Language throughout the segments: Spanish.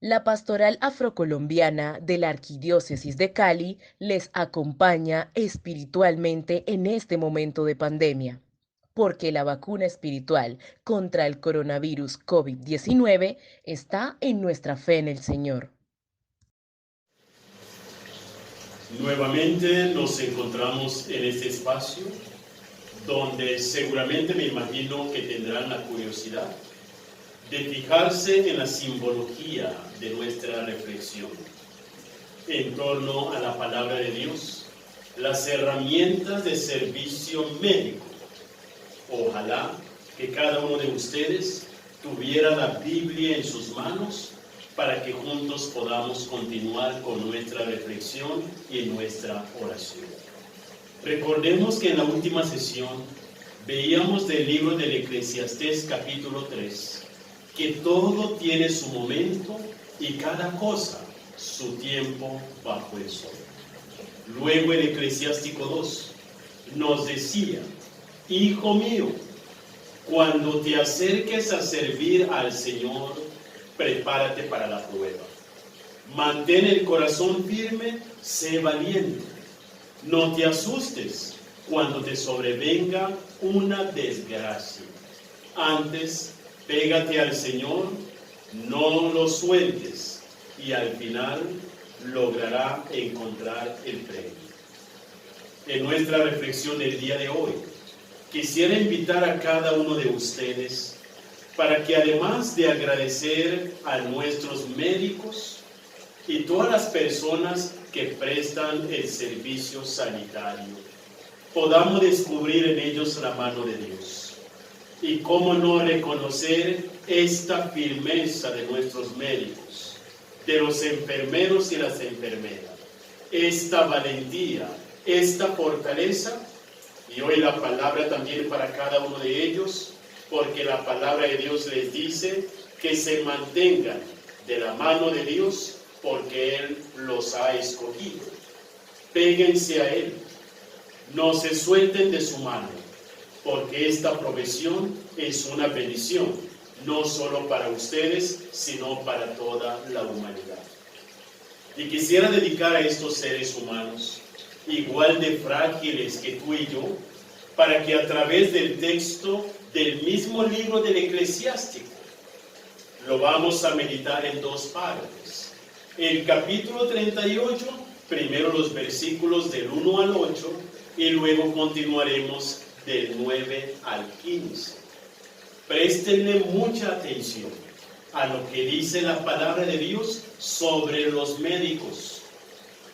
La Pastoral Afrocolombiana de la Arquidiócesis de Cali les acompaña espiritualmente en este momento de pandemia, porque la vacuna espiritual contra el coronavirus COVID-19 está en nuestra fe en el Señor. Nuevamente nos encontramos en este espacio donde seguramente me imagino que tendrán la curiosidad de fijarse en la simbología de nuestra reflexión en torno a la palabra de Dios, las herramientas de servicio médico. Ojalá que cada uno de ustedes tuviera la Biblia en sus manos para que juntos podamos continuar con nuestra reflexión y nuestra oración. Recordemos que en la última sesión veíamos del libro del Eclesiastés capítulo 3 que todo tiene su momento y cada cosa su tiempo bajo el sol. Luego el Eclesiástico 2 nos decía: hijo mío, cuando te acerques a servir al Señor, prepárate para la prueba. Mantén el corazón firme, sé valiente. No te asustes cuando te sobrevenga una desgracia. Antes, pégate al Señor, no lo sueltes, y al final logrará encontrar el premio. En nuestra reflexión del día de hoy, quisiera invitar a cada uno de ustedes para que, además de agradecer a nuestros médicos y todas las personas que prestan el servicio sanitario, podamos descubrir en ellos la mano de Dios. Y cómo no reconocer esta firmeza de nuestros médicos, de los enfermeros y las enfermeras, esta valentía, esta fortaleza. Y hoy la palabra también para cada uno de ellos, porque la palabra de Dios les dice que se mantengan de la mano de Dios, porque Él los ha escogido. Péguense a Él, no se suelten de su mano, porque esta profesión es una bendición, no solo para ustedes, sino para toda la humanidad. Y quisiera dedicar a estos seres humanos, igual de frágiles que tú y yo, para que a través del texto del mismo libro del Eclesiástico, lo vamos a meditar en dos partes. El capítulo 38, primero los versículos del 1 al 8, y luego continuaremos del 9 al 15. Préstenle mucha atención a lo que dice la palabra de Dios sobre los médicos,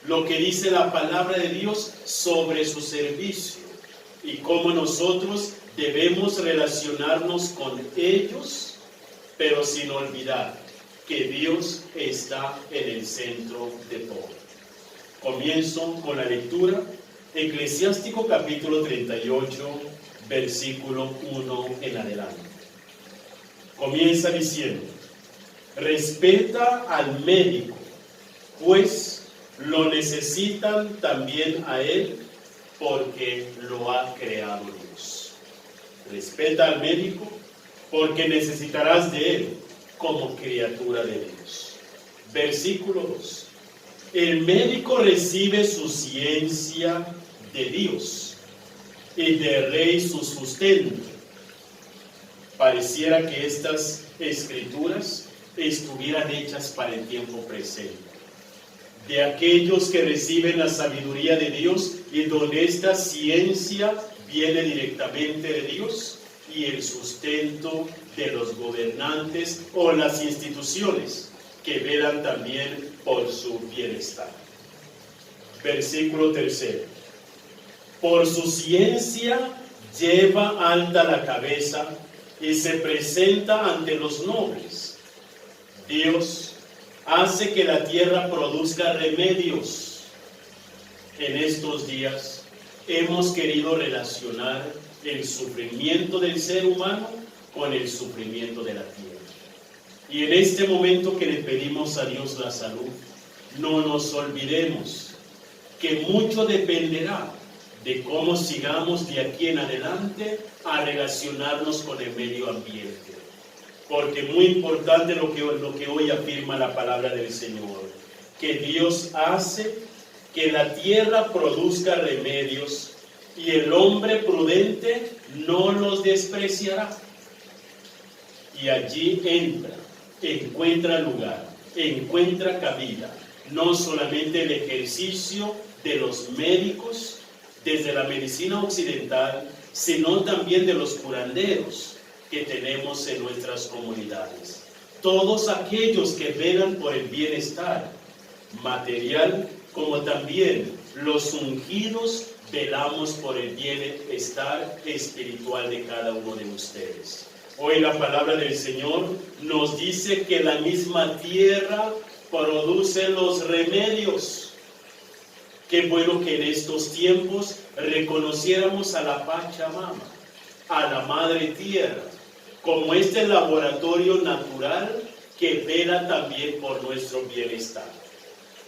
lo que dice la palabra de Dios sobre su servicio y cómo nosotros debemos relacionarnos con ellos, pero sin olvidar que Dios está en el centro de todo. Comienzo con la lectura. Eclesiástico capítulo 38, versículo 1 en adelante. Comienza diciendo: respeta al médico, pues lo necesitan también a él, porque lo ha creado Dios. Respeta al médico, porque necesitarás de él como criatura de Dios. Versículo 2. El médico recibe su ciencia de Dios y del Rey su sustento. Pareciera que estas escrituras estuvieran hechas para el tiempo presente, de aquellos que reciben la sabiduría de Dios y donde esta ciencia viene directamente de Dios, y el sustento de los gobernantes o las instituciones que velan también por su bienestar. Versículo 3. Por su ciencia lleva alta la cabeza y se presenta ante los nobles. Dios hace que la tierra produzca remedios. En estos días hemos querido relacionar el sufrimiento del ser humano con el sufrimiento de la tierra. Y en este momento que le pedimos a Dios la salud, no nos olvidemos que mucho dependerá de cómo sigamos de aquí en adelante a relacionarnos con el medio ambiente. porque muy importante lo que hoy afirma la palabra del Señor, que Dios hace que la tierra produzca remedios y el hombre prudente no los despreciará. Y allí entra, encuentra lugar, encuentra cabida, no solamente el ejercicio de los médicos desde la medicina occidental, sino también de los curanderos que tenemos en nuestras comunidades. Todos aquellos que velan por el bienestar material, como también los ungidos, velamos por el bienestar espiritual de cada uno de ustedes. Hoy la palabra del Señor nos dice que la misma tierra produce los remedios. Qué bueno que en estos tiempos reconociéramos a la Pachamama, a la Madre Tierra, como este laboratorio natural que vela también por nuestro bienestar.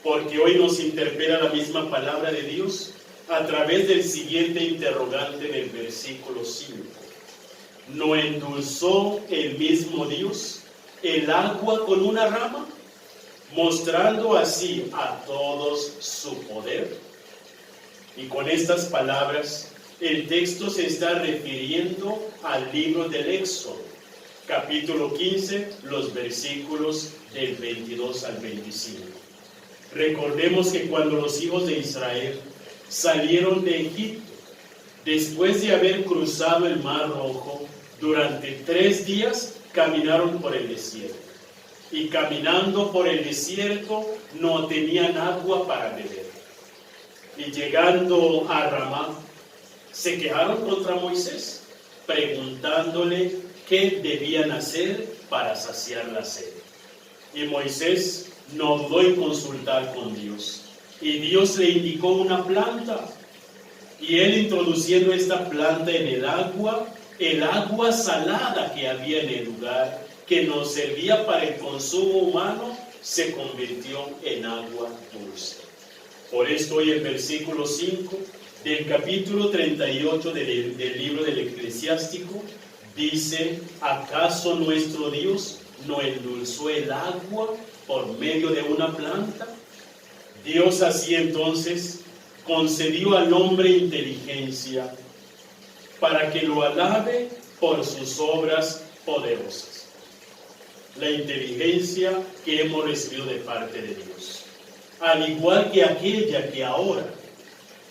Porque hoy nos interpela la misma palabra de Dios a través del siguiente interrogante en el versículo 5. ¿No endulzó el mismo Dios el agua con una rama, mostrando así a todos su poder? Y con estas palabras, el texto se está refiriendo al libro del Éxodo, capítulo 15, los versículos del 22 al 25. Recordemos que cuando los hijos de Israel salieron de Egipto, después de haber cruzado el Mar Rojo, durante 3 días caminaron por el desierto. Y caminando por el desierto no tenían agua para beber. Y llegando a Ramá, se quejaron contra Moisés, preguntándole qué debían hacer para saciar la sed. Y Moisés no dudó en consultar con Dios. Y Dios le indicó una planta. Y él, introduciendo esta planta en el agua salada que había en el lugar, que nos servía para el consumo humano, se convirtió en agua dulce. Por esto hoy el versículo 5 del capítulo 38 del libro del Eclesiástico dice: ¿acaso nuestro Dios no endulzó el agua por medio de una planta? Dios así entonces concedió al hombre inteligencia para que lo alabe por sus obras poderosas. La inteligencia que hemos recibido de parte de Dios, al igual que aquella que ahora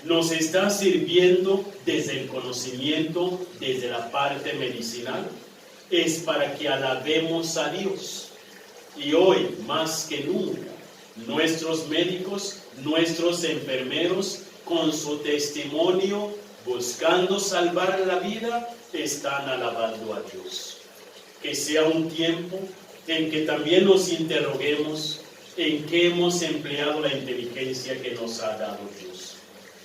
nos está sirviendo desde el conocimiento, desde la parte medicinal, es para que alabemos a Dios. Y hoy, más que nunca, nuestros médicos, nuestros enfermeros, con su testimonio, buscando salvar la vida, están alabando a Dios. Que sea un tiempo en que también nos interroguemos en qué hemos empleado la inteligencia que nos ha dado Dios.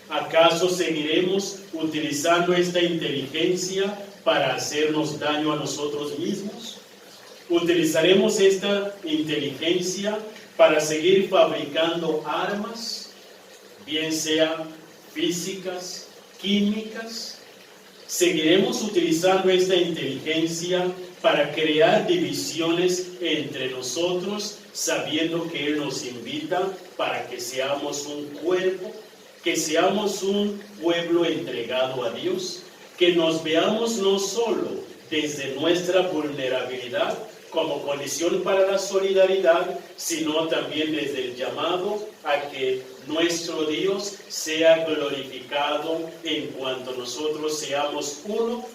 ¿Acaso seguiremos utilizando esta inteligencia para hacernos daño a nosotros mismos? ¿Utilizaremos esta inteligencia para seguir fabricando armas, bien sean físicas, químicas? ¿Seguiremos utilizando esta inteligencia para crear divisiones entre nosotros, sabiendo que Él nos invita para que seamos un cuerpo, que seamos un pueblo entregado a Dios, que nos veamos no solo desde nuestra vulnerabilidad como condición para la solidaridad, sino también desde el llamado a que nuestro Dios sea glorificado en cuanto nosotros seamos uno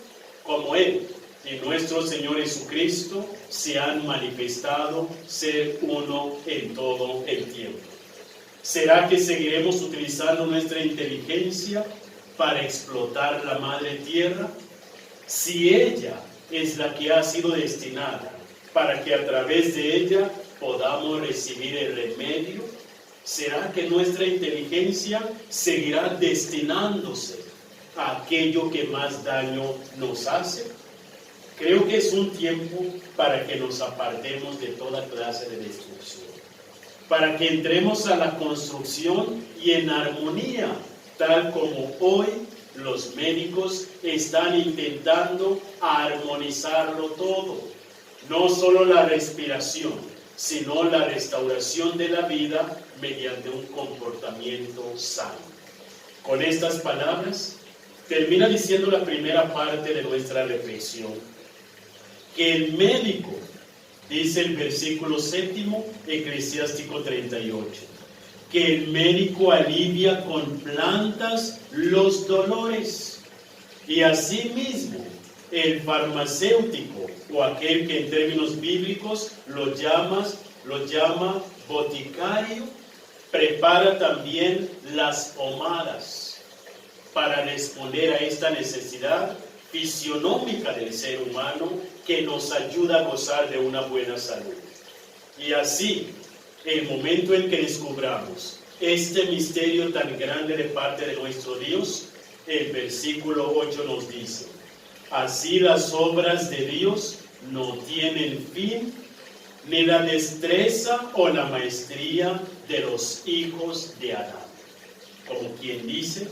como Él y nuestro Señor Jesucristo se han manifestado ser uno en todo el tiempo. ¿Será que seguiremos utilizando nuestra inteligencia para explotar la Madre Tierra? Si ella es la que ha sido destinada para que a través de ella podamos recibir el remedio, ¿será que nuestra inteligencia seguirá destinándose a aquello que más daño nos hace? Creo que es un tiempo para que nos apartemos de toda clase de destrucción, para que entremos a la construcción y en armonía, tal como hoy los médicos están intentando armonizarlo todo. no solo la respiración, sino la restauración de la vida mediante un comportamiento sano. Con estas palabras, termina diciendo la primera parte de nuestra reflexión, que el médico, dice el versículo 7, Eclesiástico 38, que el médico alivia con plantas los dolores, y asimismo el farmacéutico, o aquel que en términos bíblicos lo llama boticario, prepara también las pomadas para responder a esta necesidad fisionómica del ser humano que nos ayuda a gozar de una buena salud. Y así, el momento en que descubramos este misterio tan grande de parte de nuestro Dios, el versículo 8 nos dice: así las obras de Dios no tienen fin, ni la destreza o la maestría de los hijos de Adán. Como quien dice,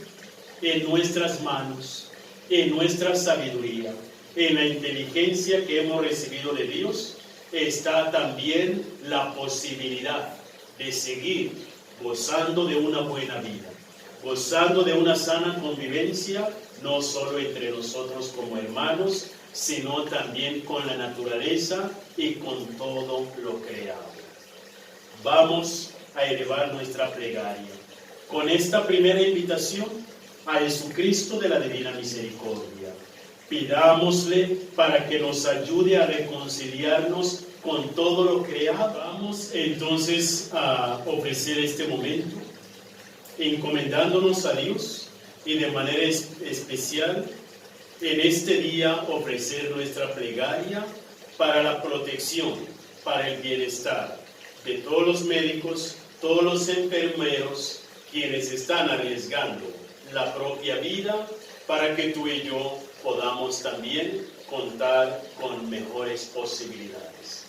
en nuestras manos, en nuestra sabiduría, en la inteligencia que hemos recibido de Dios, está también la posibilidad de seguir gozando de una buena vida, gozando de una sana convivencia, no solo entre nosotros como hermanos, sino también con la naturaleza y con todo lo creado. Vamos a elevar nuestra plegaria con esta primera invitación a Jesucristo de la Divina Misericordia. Pidámosle para que nos ayude a reconciliarnos con todo lo creado. Vamos entonces a ofrecer este momento encomendándonos a Dios y de manera especial en este día ofrecer nuestra plegaria para la protección, para el bienestar de todos los médicos, todos los enfermeros, quienes están arriesgando la propia vida para que tú y yo podamos también contar con mejores posibilidades.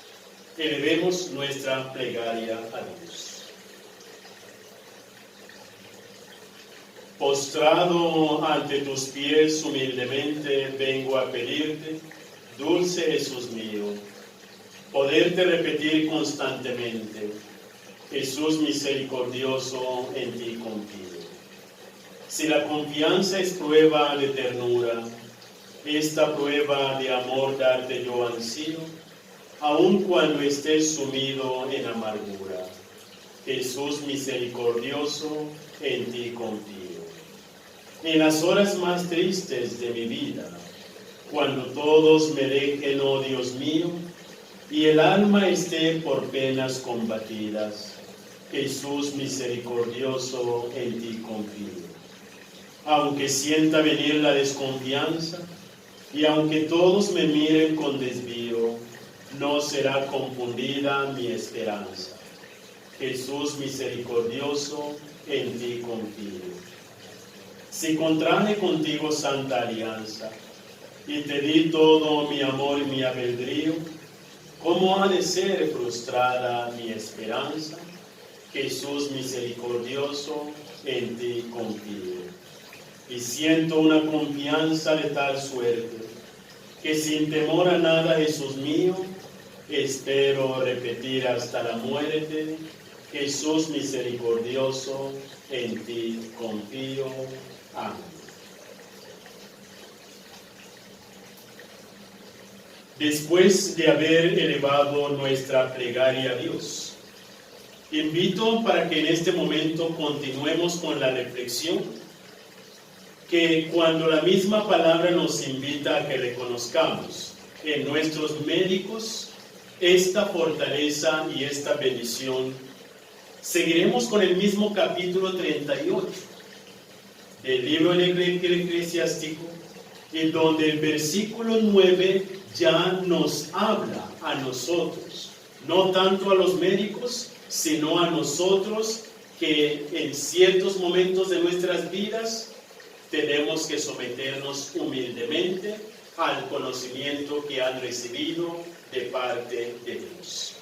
Elevemos nuestra plegaria a Dios. Postrado ante tus pies humildemente vengo a pedirte, dulce Jesús mío, poderte repetir constantemente: Jesús misericordioso, en ti confío. Si la confianza es prueba de ternura, esta prueba de amor darte yo ansío, aun cuando estés sumido en amargura. Jesús misericordioso, en ti confío. En las horas más tristes de mi vida, cuando todos me dejen, oh Dios mío, y el alma esté por penas combatidas, Jesús misericordioso, en ti confío. Aunque sienta venir la desconfianza, y aunque todos me miren con desvío, no será confundida mi esperanza. Jesús misericordioso, en ti confío. Si contraje contigo santa alianza, y te di todo mi amor y mi albedrío, ¿cómo ha de ser frustrada mi esperanza? Jesús misericordioso, en ti confío. Y siento una confianza de tal suerte, que sin temor a nada, Jesús mío, espero repetir hasta la muerte: Jesús misericordioso, en ti confío. Amén. Después de haber elevado nuestra plegaria a Dios, invito para que en este momento continuemos con la reflexión, que cuando la misma palabra nos invita a que reconozcamos en nuestros médicos esta fortaleza y esta bendición, seguiremos con el mismo capítulo 38 del libro del Eclesiástico, en donde el versículo 9 ya nos habla a nosotros, no tanto a los médicos, sino a nosotros que en ciertos momentos de nuestras vidas tenemos que someternos humildemente al conocimiento que han recibido de parte de Dios.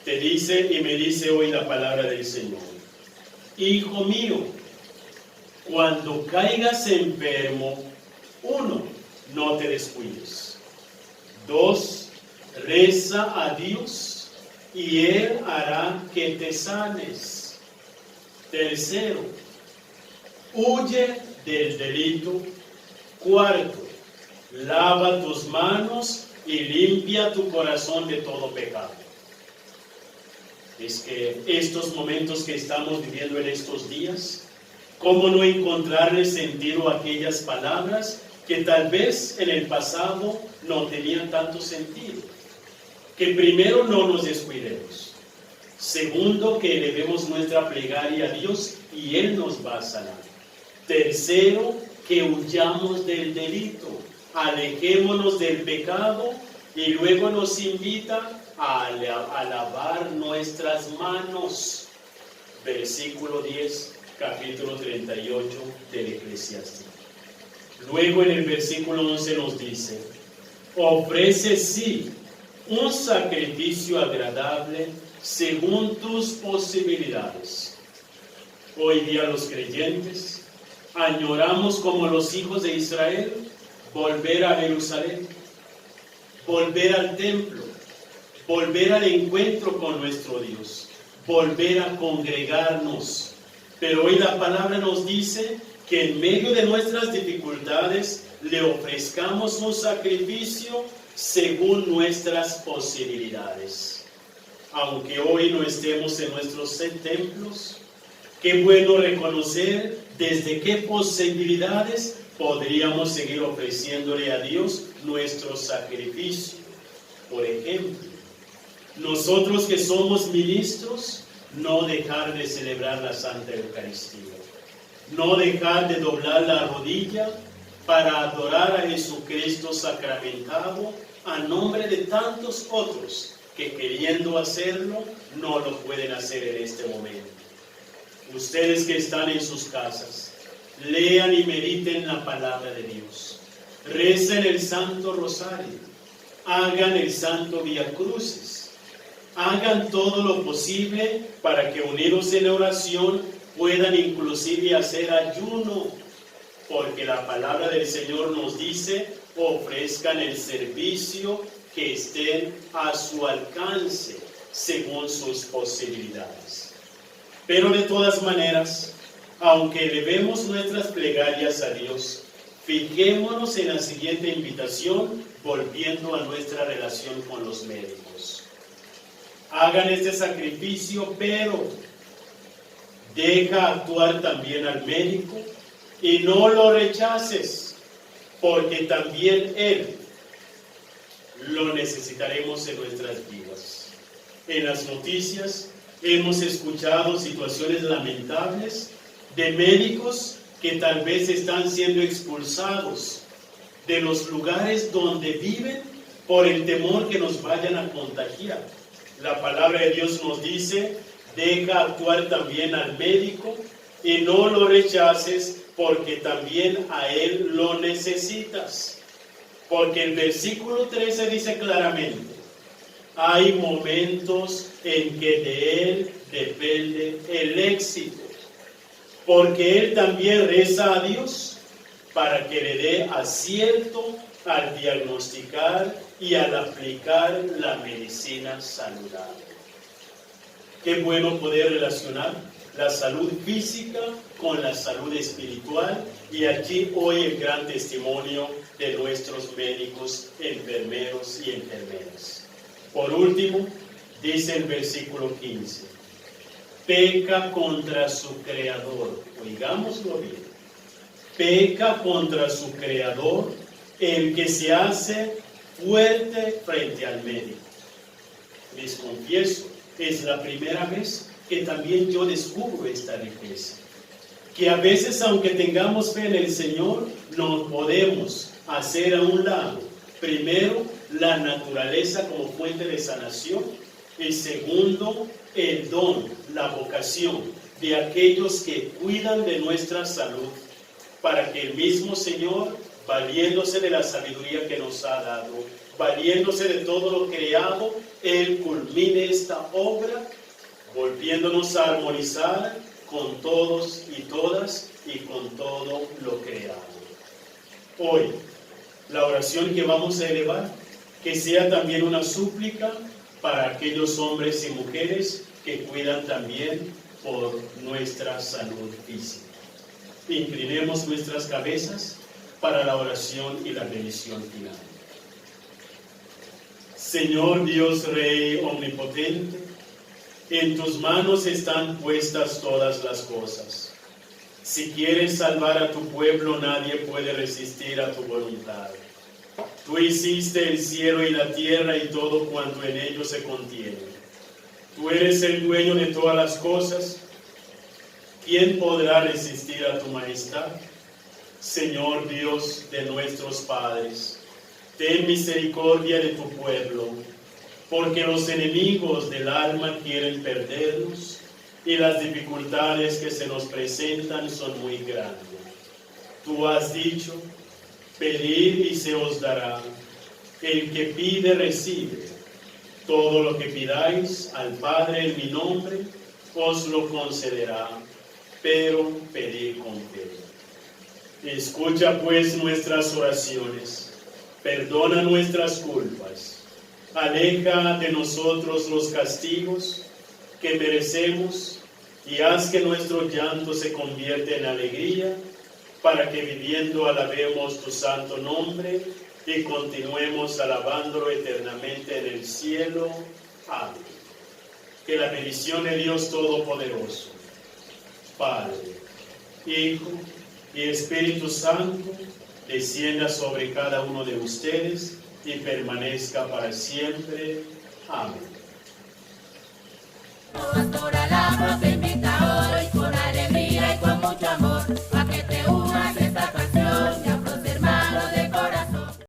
Te dice y me dice hoy la palabra del Señor: Hijo mío, cuando caigas enfermo, 1, no te descuides. 2, Reza a Dios y Él hará que te sanes. Tercero, huye del delito. Cuarto, lava tus manos y limpia tu corazón de todo pecado. Es que estos momentos que estamos viviendo en estos días, ¿cómo no encontrarle sentido a aquellas palabras que tal vez en el pasado no tenían tanto sentido? Que primero no nos descuidemos. Segundo, que elevemos nuestra plegaria a Dios y Él nos va a sanar. Tercero, que huyamos del delito, alejémonos del pecado y luego nos invita a lavar nuestras manos. Versículo 10, capítulo 38 del Eclesiástico. Luego en el versículo 11 nos dice, ofrece sí un sacrificio agradable según tus posibilidades. Hoy día los creyentes añoramos como los hijos de Israel volver a Jerusalén, volver al templo, volver al encuentro con nuestro Dios, volver a congregarnos. Pero hoy la palabra nos dice que en medio de nuestras dificultades le ofrezcamos un sacrificio según nuestras posibilidades. Aunque hoy no estemos en nuestros templos, qué bueno reconocer desde qué posibilidades podríamos seguir ofreciéndole a Dios nuestro sacrificio. Por ejemplo, nosotros que somos ministros, no dejar de celebrar la Santa Eucaristía, no dejar de doblar la rodilla para adorar a Jesucristo sacramentado a nombre de tantos otros que queriendo hacerlo no lo pueden hacer en este momento. Ustedes que están en sus casas, lean y mediten la palabra de Dios, recen el Santo Rosario, hagan el Santo Vía Crucis, hagan todo lo posible para que unidos en la oración puedan inclusive hacer ayuno, porque la palabra del Señor nos dice, ofrezcan el servicio que estén a su alcance según sus posibilidades. Pero de todas maneras, aunque elevemos nuestras plegarias a Dios, fijémonos en la siguiente invitación, volviendo a nuestra relación con los médicos. Hagan este sacrificio, pero deja actuar también al médico y no lo rechaces, porque también él lo necesitaremos en nuestras vidas. En las noticias hemos escuchado situaciones lamentables de médicos que tal vez están siendo expulsados de los lugares donde viven por el temor que nos vayan a contagiar. La palabra de Dios nos dice, deja actuar también al médico y no lo rechaces porque también a él lo necesitas. Porque el versículo 13 dice claramente, hay momentos en que de él depende el éxito, porque él también reza a Dios para que le dé acierto al diagnosticar y al aplicar la medicina saludable. Qué bueno poder relacionar la salud física con la salud espiritual, y aquí hoy el gran testimonio de nuestros médicos, enfermeros y enfermeras. Por último, dice el versículo 15, peca contra su Creador, oigámoslo bien, peca contra su Creador el que se hace fuerte frente al médico. Les confieso, es la primera vez que también yo descubro esta riqueza, que a veces aunque tengamos fe en el Señor, no podemos hacer a un lado, primero, la naturaleza como fuente de sanación, y segundo, el don, la vocación de aquellos que cuidan de nuestra salud, para que el mismo Señor, valiéndose de la sabiduría que nos ha dado, valiéndose de todo lo creado, Él culmine esta obra, volviéndonos a armonizar con todos y todas y con todo lo creado. Hoy, la oración que vamos a elevar que sea también una súplica para aquellos hombres y mujeres que cuidan también por nuestra salud física. Inclinemos nuestras cabezas para la oración y la bendición final. Señor Dios Rey omnipotente, en tus manos están puestas todas las cosas. Si quieres salvar a tu pueblo, nadie puede resistir a tu voluntad. Tú hiciste el cielo y la tierra y todo cuanto en ellos se contiene. Tú eres el dueño de todas las cosas. ¿Quién podrá resistir a tu majestad? Señor Dios de nuestros padres, ten misericordia de tu pueblo, porque los enemigos del alma quieren perdernos y las dificultades que se nos presentan son muy grandes. Tú has dicho: pedid y se os dará. El que pide, recibe. Todo lo que pidáis al Padre en mi nombre, os lo concederá, pero pedid con fe. Escucha pues nuestras oraciones, perdona nuestras culpas, aleja de nosotros los castigos que merecemos y haz que nuestro llanto se convierta en alegría, para que viviendo alabemos tu santo nombre y continuemos alabándolo eternamente en el cielo. Amén. Que la bendición de Dios Todopoderoso, Padre, Hijo y Espíritu Santo, descienda sobre cada uno de ustedes y permanezca para siempre. Amén. Pastora, la te invita hoy con alegría y con mucho amor.